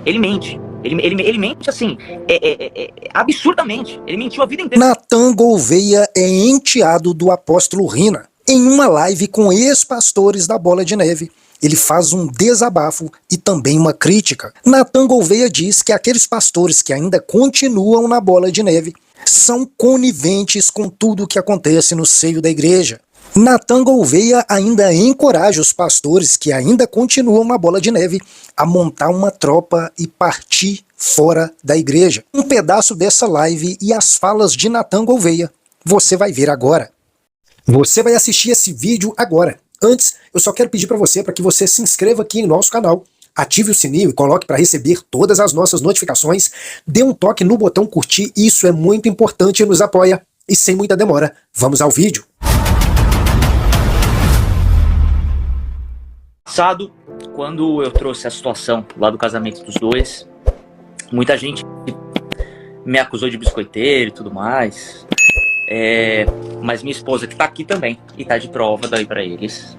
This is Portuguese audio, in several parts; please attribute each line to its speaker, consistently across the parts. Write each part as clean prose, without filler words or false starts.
Speaker 1: Ele mente. Ele mente assim, absurdamente. Ele mentiu a vida inteira.
Speaker 2: Natan Gouveia é enteado do apóstolo Rina. Em uma live com ex-pastores da Bola de Neve, ele faz um desabafo e também uma crítica. Natan Gouveia diz que aqueles pastores que ainda continuam na Bola de Neve são coniventes com tudo o que acontece no seio da igreja. Natan Gouveia ainda encoraja os pastores que ainda continuam na Bola de Neve a montar uma tropa e partir fora da igreja. Um pedaço dessa live e as falas de Natan Gouveia você vai ver agora. Você vai assistir esse vídeo agora. Antes, eu só quero pedir para que você se inscreva aqui em nosso canal, ative o sininho e coloque para receber todas as nossas notificações, dê um toque no botão curtir, isso é muito importante e nos apoia. E sem muita demora, vamos ao vídeo.
Speaker 1: Passado, quando eu trouxe a situação lá do casamento dos dois, muita gente me acusou de biscoiteiro e tudo mais. Mas minha esposa que tá aqui também, e tá de prova daí pra eles.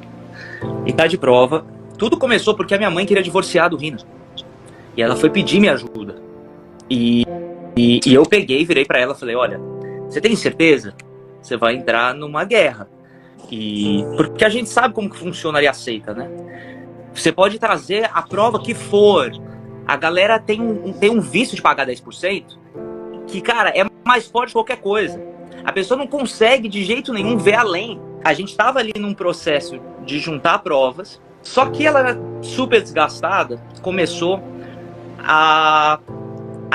Speaker 1: E tá de prova. Tudo começou porque a minha mãe queria divorciar do Rina. E ela foi pedir minha ajuda. E eu peguei, virei pra ela e falei, olha, você tem certeza? Você vai entrar numa guerra. Porque a gente sabe como que funcionaria a seita, né? Você pode trazer a prova que for. A galera tem um vício de pagar 10%, que, cara, é mais forte que qualquer coisa. A pessoa não consegue de jeito nenhum ver além. A gente estava ali num processo de juntar provas, só que ela era super desgastada, começou a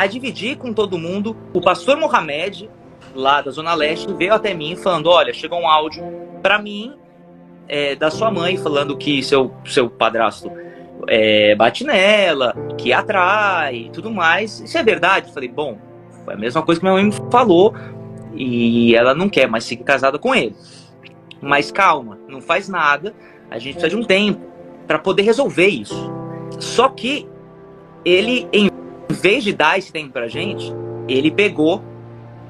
Speaker 1: dividir com todo mundo. O pastor Mohamed, lá da Zona Leste, veio até mim falando, olha, chegou um áudio para mim da sua mãe falando que seu padrasto bate nela, que atrai e tudo mais. Isso é verdade? Eu falei, bom, foi a mesma coisa que minha mãe me falou, e ela não quer mais seguir casada com ele. Mas calma, não faz nada, a gente precisa de um tempo para poder resolver isso. Só que ele, em vez de dar esse tempo pra gente, ele pegou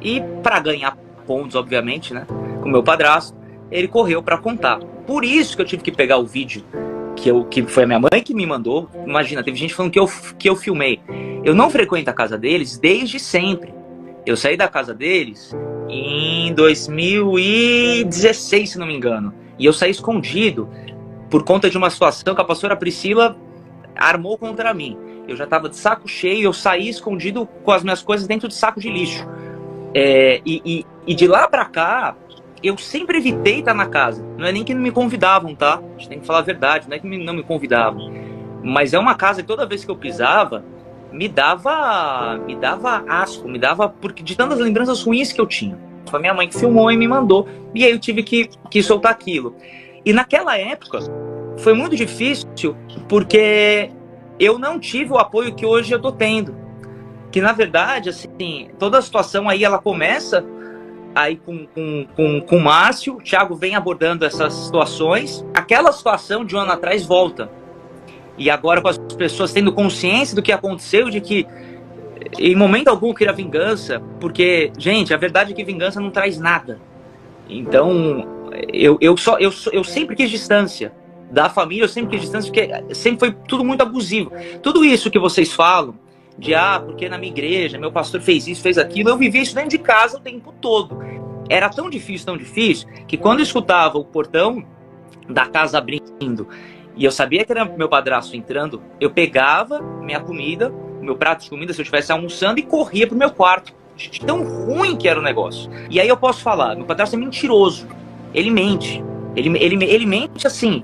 Speaker 1: e, para ganhar pontos, obviamente, né, com o meu padrasto, ele correu para contar. Por isso que eu tive que pegar o vídeo que foi a minha mãe que me mandou. Imagina, teve gente falando que eu filmei. Eu não frequento a casa deles desde sempre. Eu saí da casa deles em 2016, se não me engano. E eu saí escondido por conta de uma situação que a pastora Priscila armou contra mim. Eu já estava de saco cheio, eu saí escondido com as minhas coisas dentro de saco de lixo. E de lá pra cá, eu sempre evitei estar na casa. Não é nem que não me convidavam, tá? A gente tem que falar a verdade, não é que não me convidavam. Mas é uma casa que toda vez que eu pisava, me dava asco, porque de tantas lembranças ruins que eu tinha. Foi a minha mãe que filmou e me mandou, e aí eu tive que soltar aquilo. E naquela época foi muito difícil, porque eu não tive o apoio que hoje eu tô tendo. Que na verdade, assim, toda a situação aí ela começa aí com o Márcio. O Thiago vem abordando essas situações. Aquela situação de um ano atrás volta. E agora com as pessoas tendo consciência do que aconteceu, de que em momento algum eu queria vingança, porque, gente, a verdade é que vingança não traz nada. Então, eu sempre quis distância da família, eu sempre quis distância, porque sempre foi tudo muito abusivo. Tudo isso que vocês falam, de porque na minha igreja, meu pastor fez isso, fez aquilo, eu vivia isso dentro de casa o tempo todo. Era tão difícil, que quando eu escutava o portão da casa abrindo, e eu sabia que era meu padrasto entrando, eu pegava minha comida, meu prato de comida, se eu estivesse almoçando, e corria pro meu quarto. De tão ruim que era o negócio. E aí eu posso falar, meu padrasto é mentiroso. Ele mente. Ele mente assim,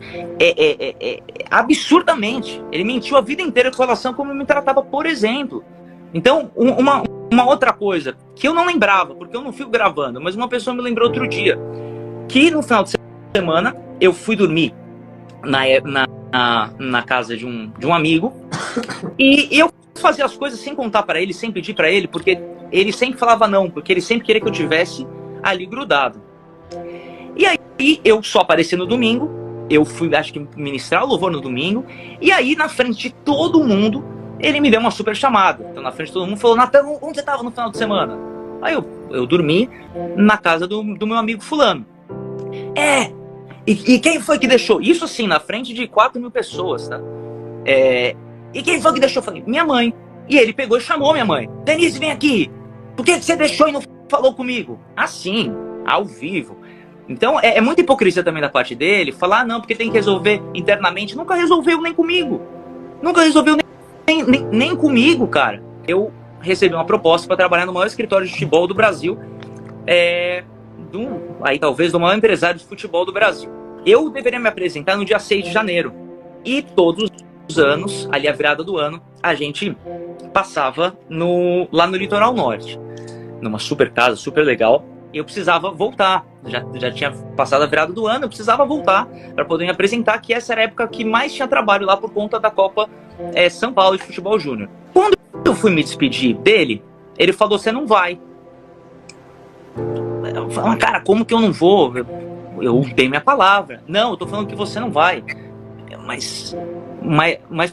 Speaker 1: absurdamente. Ele mentiu a vida inteira com relação a como me tratava, por exemplo. Então, uma outra coisa, que eu não lembrava, porque eu não fico gravando, mas uma pessoa me lembrou outro dia, que no final de semana, eu fui dormir na casa de um amigo, e eu fazia as coisas sem contar pra ele, sem pedir pra ele, porque ele sempre falava não, porque ele sempre queria que eu tivesse ali grudado. E aí eu só apareci no domingo, eu fui, acho que, ministrar o louvor no domingo, e aí na frente de todo mundo, ele me deu uma super chamada. Então na frente de todo mundo falou, Natan, onde você tava no final de semana? Aí eu dormi na casa do meu amigo fulano. E quem foi que deixou? Isso assim, na frente de 4.000 pessoas, tá? E quem foi que deixou? Eu falei, minha mãe. E ele pegou e chamou minha mãe. Denise, vem aqui. Por que você deixou e não falou comigo? Assim, ao vivo. Então, é muita hipocrisia também da parte dele. Falar, não, porque tem que resolver internamente. Nunca resolveu nem comigo. Nunca resolveu nem comigo, cara. Eu recebi uma proposta para trabalhar no maior escritório de futebol do Brasil. Aí talvez do maior empresário de futebol do Brasil. Eu deveria me apresentar no dia 6 de janeiro. E todos os anos, ali a virada do ano, a gente passava lá no litoral norte. Numa super casa, super legal. E eu precisava voltar. Já tinha passado a virada do ano, eu precisava voltar para poder me apresentar, que essa era a época que mais tinha trabalho lá por conta da Copa São Paulo de Futebol Júnior. Quando eu fui me despedir dele, ele falou, você não vai. Eu falei, cara, como que eu não vou? Eu dei minha palavra. Não, eu tô falando que você não vai. Mas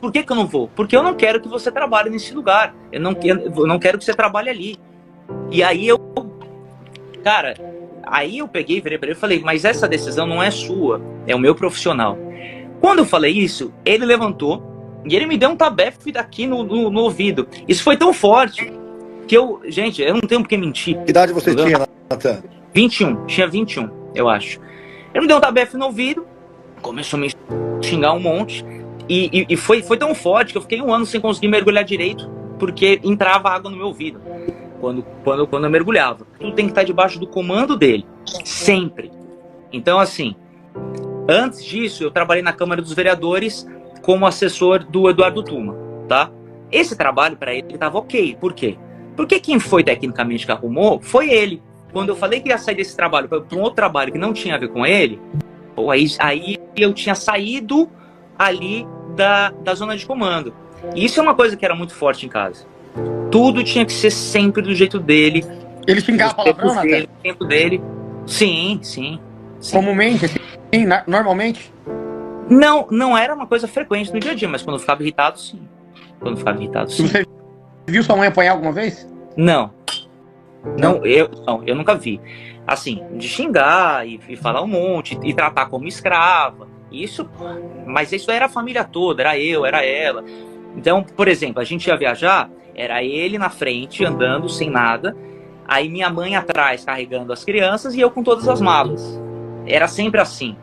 Speaker 1: por que eu não vou? Porque eu não quero que você trabalhe nesse lugar. Eu não quero que você trabalhe ali. E aí aí eu peguei, virei pra ele e falei, mas essa decisão não é sua, é o meu profissional. Quando eu falei isso, ele levantou e ele me deu um tabefe daqui no ouvido. Isso foi tão forte que gente, eu não tenho por que mentir.
Speaker 3: Que idade você tinha, Natan?
Speaker 1: 21, tinha 21, eu acho. Ele me deu um tabefe no ouvido, começou a me xingar um monte, e foi tão forte que eu fiquei 1 ano sem conseguir mergulhar direito, porque entrava água no meu ouvido. Quando eu mergulhava. Tudo tem que estar debaixo do comando dele. Sempre. Então, assim, antes disso, eu trabalhei na Câmara dos Vereadores como assessor do Eduardo Tuma, tá? Esse trabalho, para ele, estava ok. Por quê? Porque quem foi tecnicamente que arrumou foi ele. Quando eu falei que ia sair desse trabalho para um outro trabalho que não tinha a ver com ele, aí eu tinha saído ali da zona de comando. E isso é uma coisa que era muito forte em casa. Tudo tinha que ser sempre do jeito dele.
Speaker 4: Ele xingava palavrão, Natan?
Speaker 1: O tempo dele. Sim.
Speaker 4: Comumente, assim, normalmente?
Speaker 1: Não era uma coisa frequente no dia a dia, mas quando eu ficava irritado, sim.
Speaker 4: Você viu sua mãe apanhar alguma vez?
Speaker 1: Não, eu nunca vi. Assim, de xingar e falar um monte, e tratar como escrava. Mas isso era a família toda, era eu, era ela. Então, por exemplo, a gente ia viajar, era ele na frente, andando sem nada, aí minha mãe atrás carregando as crianças e eu com todas as malas. Era sempre assim.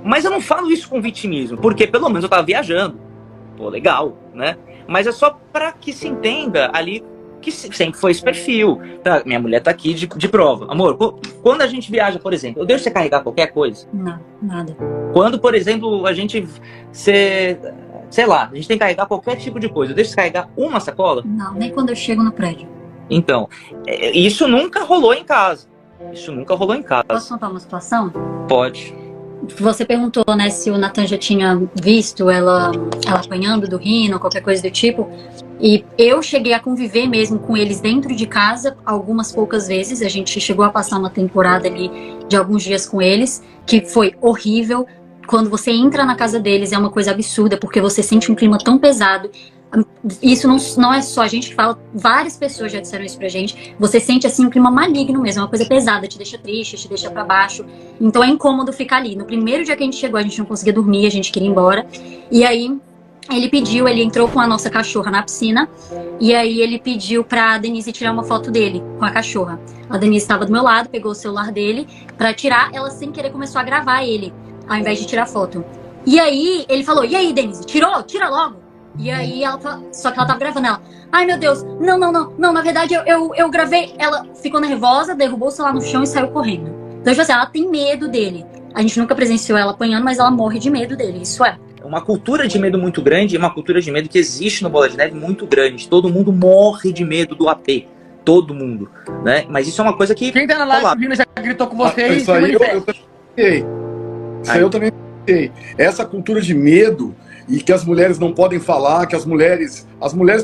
Speaker 1: Mas eu não falo isso com vitimismo, porque pelo menos eu tava viajando. Pô, legal, né? Mas é só pra que se entenda ali que sempre foi esse perfil. Tá, minha mulher tá aqui de prova. Amor, quando a gente viaja, por exemplo, eu deixo você carregar qualquer coisa?
Speaker 5: Não, nada.
Speaker 1: Quando, por exemplo, a gente... sei lá, a gente tem que carregar qualquer tipo de coisa. Eu deixo você carregar uma sacola?
Speaker 5: Não, nem quando eu chego no prédio.
Speaker 1: Então, isso nunca rolou em casa.
Speaker 5: Posso contar uma situação?
Speaker 1: Pode.
Speaker 5: Você perguntou, né, se o Natan já tinha visto ela apanhando do Rino, qualquer coisa do tipo. E eu cheguei a conviver mesmo com eles dentro de casa algumas poucas vezes. A gente chegou a passar uma temporada ali de alguns dias com eles, que foi horrível. Quando você entra na casa deles é uma coisa absurda, porque você sente um clima tão pesado. Isso não é só a gente que fala, várias pessoas já disseram isso pra gente. Você sente assim um clima maligno mesmo, uma coisa pesada, te deixa triste, te deixa pra baixo. Então é incômodo ficar ali. No primeiro dia que a gente chegou, a gente não conseguia dormir, a gente queria ir embora. E aí ele entrou com a nossa cachorra na piscina. E aí ele pediu pra Denise tirar uma foto dele com a cachorra. A Denise estava do meu lado, pegou o celular dele pra tirar. Ela sem querer começou a gravar ele, ao invés de tirar foto. E aí ele falou, e aí Denise, tirou? Tira logo. E aí só que ela tava gravando, ela, ai meu Deus, não, na verdade eu gravei. Ela ficou nervosa, derrubou o celular no chão e saiu correndo. Então, tipo assim, ela tem medo dele. A gente nunca presenciou ela apanhando, mas ela morre de medo dele, isso é.
Speaker 1: Uma cultura de medo muito grande, uma cultura de medo que existe no Bola de Neve muito grande. Todo mundo morre de medo do AP. Todo mundo, né? Mas isso é uma coisa que...
Speaker 4: Quem tá na live, Vina, já gritou com você aí.
Speaker 3: Isso aí eu também sei. Essa cultura de medo e que as mulheres não podem falar, que as mulheres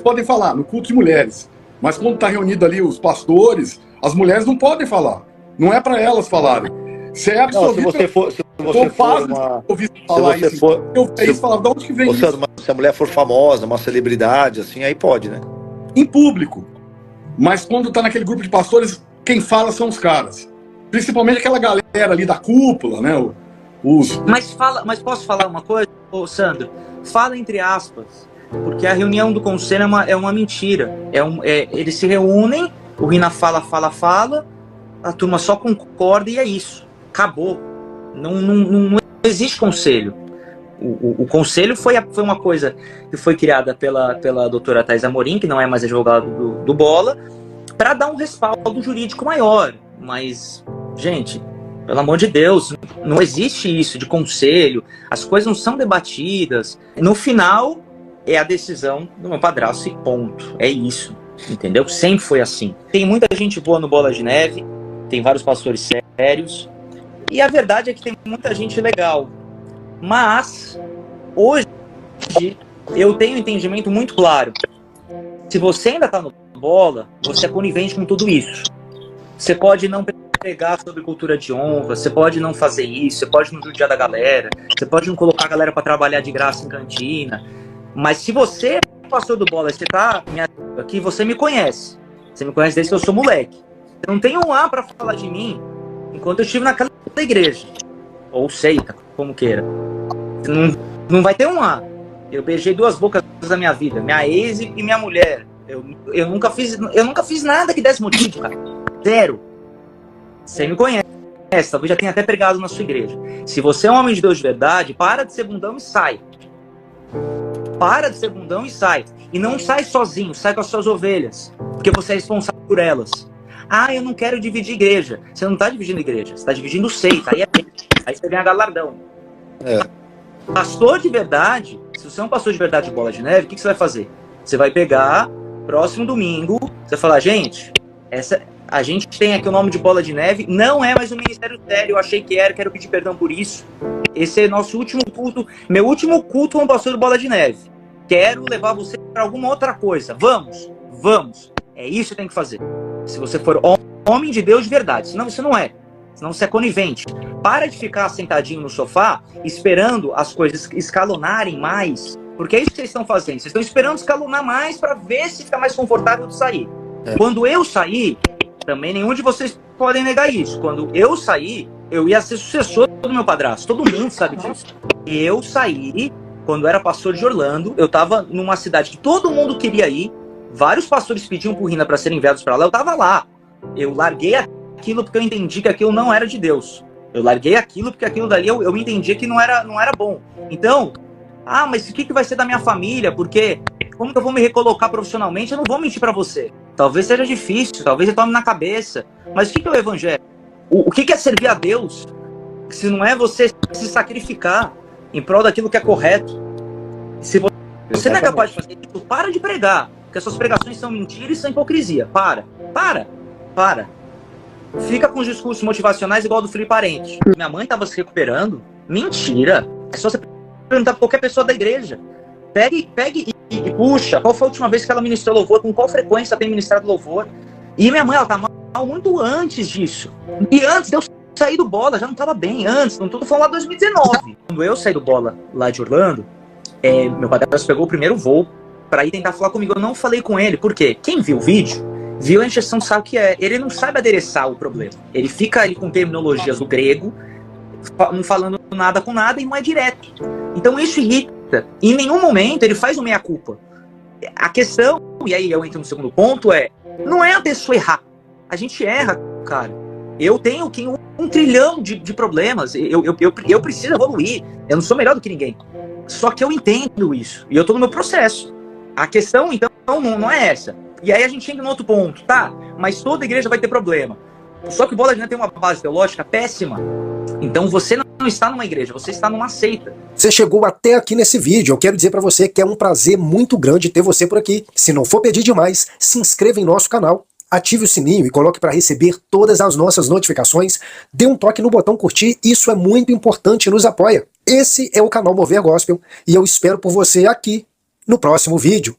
Speaker 3: podem falar no culto de mulheres, mas quando está reunido ali os pastores, as mulheres não podem falar, não é para elas falarem. Se é absoluto,
Speaker 6: se a mulher for famosa, uma celebridade, assim, aí pode, né?
Speaker 3: Em público. Mas quando está naquele grupo de pastores, quem fala são os caras, principalmente aquela galera ali da cúpula, né?
Speaker 1: Mas posso falar uma coisa, ô Sandro? Fala entre aspas. porque a reunião do conselho é uma mentira. Eles se reúnem, o Rina fala, a turma só concorda e é isso. Acabou. Não existe conselho. O conselho foi uma coisa que foi criada pela doutora Thais Amorim, que não é mais advogada do Bola, para dar um respaldo jurídico maior. Mas, gente, pelo amor de Deus, não existe isso de conselho, as coisas não são debatidas. No final, é a decisão do meu padrasto e ponto. É isso, entendeu? Sempre foi assim. Tem muita gente boa no Bola de Neve, tem vários pastores sérios, e a verdade é que tem muita gente legal. Mas, hoje, eu tenho um entendimento muito claro. Se você ainda está no Bola, você é conivente com tudo isso. Você pode não pregar sobre cultura de honra, você pode não fazer isso, você pode não judiar da galera, você pode não colocar a galera para trabalhar de graça em cantina. Mas se você é pastor do Bola e você tá aqui, você me conhece. Você me conhece desde que eu sou moleque. Você não tem um A para falar de mim enquanto eu estive naquela igreja. Ou seita, como queira. Não vai ter um A. Eu beijei 2 bocas da minha vida, minha ex e minha mulher. Eu nunca fiz nada que desse motivo, cara. 0. Você me conhece, talvez já tenha até pregado na sua igreja. Se você é um homem de Deus de verdade, para de ser bundão e sai. Para de ser bundão e sai. E não sai sozinho, sai com as suas ovelhas. Porque você é responsável por elas. Ah, eu não quero dividir igreja. Você não está dividindo igreja, você está dividindo seita. Aí você ganha galardão. Pastor de verdade, se você é um pastor de verdade de Bola de Neve, o que você vai fazer? Você vai pegar, próximo domingo, você vai falar, gente, a gente tem aqui o nome de Bola de Neve, não é mais um ministério sério, eu achei que era, quero pedir perdão por isso. Esse é nosso último culto, meu último culto como pastor do Bola de Neve. Quero levar você para alguma outra coisa. Vamos. É isso que tem que fazer. Se você for homem de Deus de verdade, senão você não é. Senão você é conivente. Para de ficar sentadinho no sofá, esperando as coisas escalonarem mais, porque é isso que vocês estão fazendo. Vocês estão esperando escalonar mais para ver se fica mais confortável de sair. Quando eu sair, também nenhum de vocês podem negar isso. Quando eu sair, eu ia ser sucessor do meu padrasto. Todo mundo sabe disso. Eu saí, quando eu era pastor de Orlando, eu tava numa cidade que todo mundo queria ir. Vários pastores pediam pro Rina para serem enviados para lá. Eu tava lá. Eu larguei aquilo porque eu entendi que aquilo não era de Deus. Eu larguei aquilo porque aquilo dali eu entendi que não era bom. Então, mas o que vai ser da minha família? Porque como que eu vou me recolocar profissionalmente? Eu não vou mentir para você. Talvez seja difícil, talvez eu tome na cabeça. Mas o que é o evangelho? O que é servir a Deus? Se não é você se sacrificar em prol daquilo que é correto. Se você não é capaz de fazer isso, para de pregar. Porque as suas pregações são mentira e são hipocrisia. Para. Fica com os discursos motivacionais igual do Felipe Parente. Minha mãe estava se recuperando. Mentira. É só você perguntar pra qualquer pessoa da igreja. Pegue e puxa. Qual foi a última vez que ela ministrou louvor? Com qual frequência ela tem ministrado louvor? E minha mãe, ela tá mal muito antes disso. E antes de eu sair do Bola, já não tava bem. Antes, não tô falando lá 2019. Quando eu saí do Bola lá de Orlando, meu padrasto pegou o primeiro voo pra ir tentar falar comigo. Eu não falei com ele. Por quê? Quem viu o vídeo, viu a injeção, sabe o que é. Ele não sabe adereçar o problema. Ele fica ali com terminologias do grego, não falando nada com nada e não é direto. Então isso irrita. Em nenhum momento ele faz o meia-culpa. A questão, e aí eu entro no segundo ponto, não é a pessoa errar. A gente erra, cara. Eu tenho 1 trilhão de problemas. Eu preciso evoluir. Eu não sou melhor do que ninguém. Só que eu entendo isso. E eu tô no meu processo. A questão, então, não é essa. E aí a gente entra no outro ponto, tá? Mas toda igreja vai ter problema. Só que o Bola de Neve tem uma base teológica péssima. Então você não está numa igreja, você está numa seita.
Speaker 2: Você chegou até aqui nesse vídeo. Eu quero dizer pra você que é um prazer muito grande ter você por aqui. Se não for pedir demais, se inscreva em nosso canal, ative o sininho e coloque para receber todas as nossas notificações. Dê um toque no botão curtir, isso é muito importante e nos apoia. Esse é o canal Mover Gospel e eu espero por você aqui no próximo vídeo.